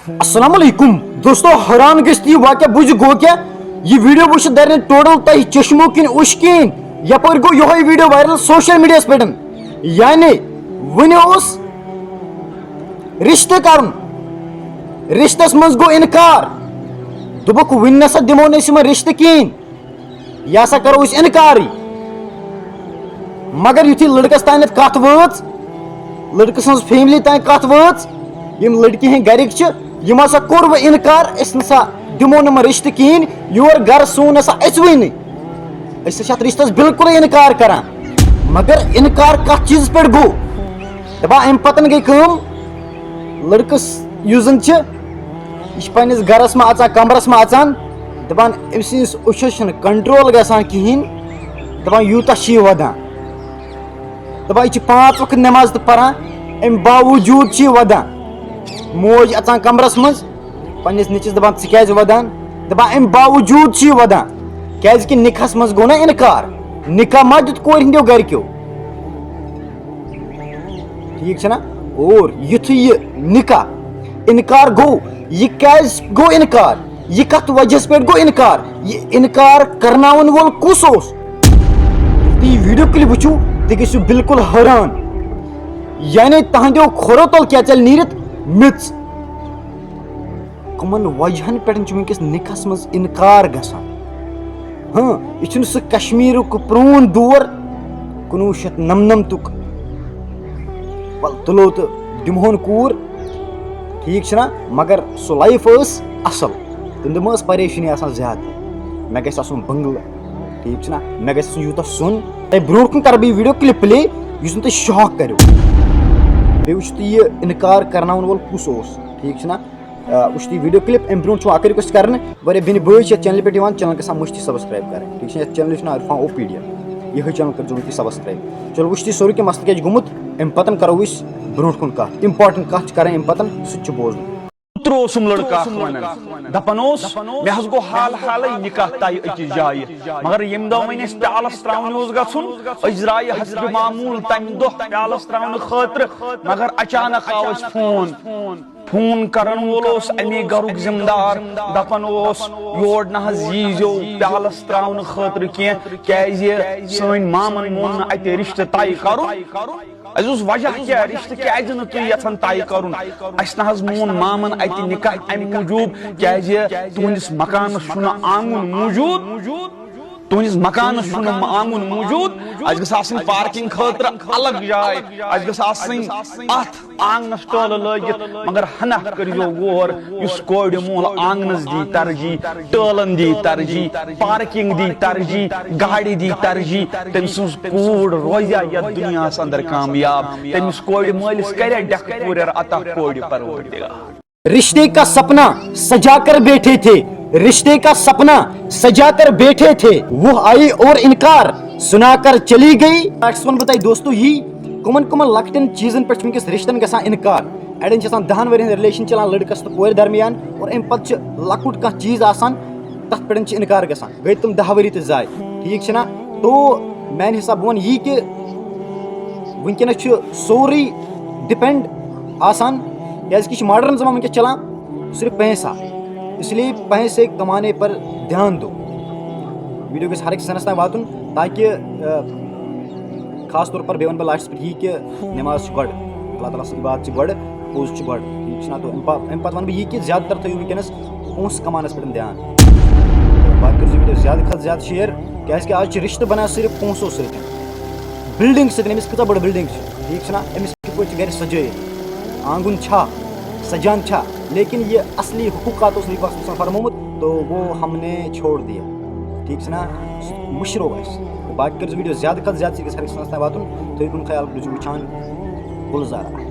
अस्सलाम वालेकुम दोस्तों, हैरान गई वाक़ बुझ गो क्या ये वीडियो वो दर टोटल तह चश्मो किन उश किन यपर गो यह वीडियो वायरल सोशल मीडिया पे यानी वन रिश्ते कर रिश्तस मज गो इनकार दुबक वन नसा दिमो रिश्ते कहें यह हसा करो इनकार मगर युथी लड़कस तान कत वाच लड़कस हज फैमिली तान कत वाच यम लड़की हं गरिक यम हसा कोर वह इनकार नसा दिमो नम रिश्ते कहें योर गर सोन हसा अचवे नत रिश्तस बिल्कुल इनकार करान मगर इनकार कत चीज पे गो दपा अम पतन गई कम लड़कस युजन यह पन्निस गरस में अचान कमरस में अचान दपान अम सिस उशस कंट्रोल गसान कहें दपान यूता वदान दपान यह 5 वक्त नमाज तो पढ़ान अम बावजूद वदान मोज अचान कमरस मज पन्निस निचस दपान क्या वदान दपान अम बावजूद वदान क्या निकाहस मज गो ना इनकार निकाह मा दुत कोर हिंदो गरक्यो ठीक ना और युथ यह निकाह इनकार गो यह क्या गो इनकार यह कत वजह पे गो इनकार यह इनकार करनावन वोल कुस वीडियो क्लिप वुचु तो गो बिल्कुल हैरान यानी तहदो खोरो तल क्या चल नीरत मिच कमन वजहन पे वनकस निकाहस मज इनकार गसान हाँ यह सह कश्मीर प्रोन दौर 1999 पल तुलो तो दिमोन कूर ठीक ना मगर सो लाइफ असल तम दम परेशानी आसान ज्यादा मे गस बंगल ठीक ना मे गस यूत सुन ब्रो कन कर बह वीडियो क्लिप प्ले तुम शॉक करो बे वो यह इनकार करना वोल कुस ठीक ना वो वीडियो क्लिप अम ब्रो अक रिक्वेस्ट कर बेन बे चैनल पे चैनल गसा मुश्त सब्सक्राइब कर ठीक चैनल ना ओपीडिया यह चैनल कर सब्सक्राइब चलो वो सोरे क्या मसल क्या गुमुत अम पतन करो ब्रो कन कत इंपॉर्टेंट कत कर अम पतन सह बोजन त्रोसम लड़का दपन मे गो हाल हाल निकाह तय अकिस जाय मगर यम दो वन प्यालस त्रावन गुन द्राय हसब मामूल तम दो प्यालस त्रावन खतर मगर अचानक आव फोन करन वोल अमे गरुक जिम्मेदार दपन योर ना यीजो प्यालस त्रावन खतर क्या सन मामन मोन अत रिश्ते तय कर वजह क्या रिश्ते क्या तुम तय कर मोन मामन अत निकाह अम मूजूब क्या तुहस मकान आंगन मौजूद तुहस मकान आंगन मौजूद गस पार्किंग खतर अलग जाय अत आंगनस टल लगित मगर हना करो गौर कोड़ मोल आंगनस दी तरजी टलन दी तरजी पार्किंग दी तरजी गाड़ी दी तरजी तम सूर रोजा ये दुनिया अंदर कामयाब तमिस कोड़ मालिस कर डेक पूर अता कोड़ परवरदिगार रिश्ते का सपना सजा कर बैठे थे रिश्ते का सपना सजा कर बैठे थे वो आई और इनकार सुनाकर चली गई बताई दोस्तों यही कमन कमन लकटन चीजन पे वनकस रिश्तन गसान इनकार अड़न 10 वर रिलेशन चलान लड़कस तो कोर दरमियान और अम पे लकुट कह चीज आसान तथ पे इनकार गसान गई तुम 10 वरी तो जाय ठीक ना तो मान हिसाब वन यही कि वनकस सोरी डिपेंड आसान क्या मॉडर्न जमाना वनकस चलान सिर्फ पैसा इसलिए पैसे कमाने पर ध्यान दो वीडियो गस हर एक सनस तक वातुन ताकि खास तौर पर बेवन लास्ट पे यह कि नमाज गड अल्लाह ताला सद बात गड पोज गड ठीक ना तो अम पे वन बह यह कि ज्यादातर थो वनकस पोस कमानस पे ध्यान बात कर वीडियो ज्यादा खत ज्यादा शेयर क्या आज रिश्ते बना सिर्फ पोसों सत बिल्डिंग समिस कत बड़ बिल्डिंग ठीक ना अमिस कत गर सजा आंगन छा सजान छा लेकिन ये असली हुकूकात नबी पाक फरमोमुत तो वो हमने छोड़ दिया ठीक ना मुशरो बाकी कर वीडियो ज्यादा खत ज्यादा हर वातुन तो ख्याल वुचान गुलजारा।